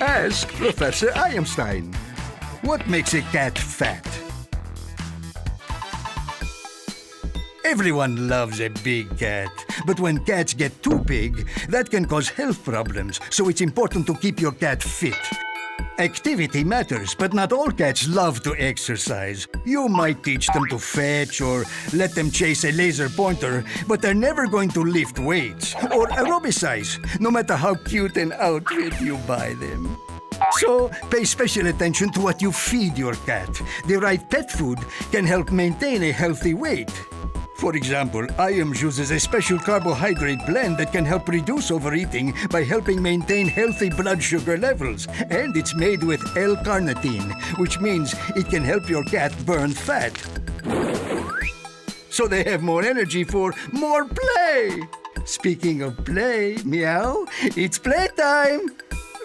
Ask Professor IAMStein. What makes a cat fat? Everyone loves a big cat, but when cats get too big, that can cause health problems, so it's important to keep your cat fit. Activity matters, but not all cats love to exercise. You might teach them to fetch or let them chase a laser pointer, but they're never going to lift weights or aerobicize, no matter how cute an outfit you buy them. So, pay special attention to what you feed your cat. The right pet food can help maintain a healthy weight. For example, IAMS uses a special carbohydrate blend that can help reduce overeating by helping maintain healthy blood sugar levels. And it's made with L-carnitine, which means it can help your cat burn fat. So they have more energy for more play. Speaking of play, meow, it's playtime.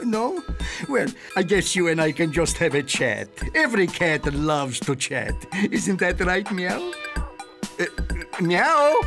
No? Well, I guess you and I can just have a chat. Every cat loves to chat. Isn't that right, meow? Meow?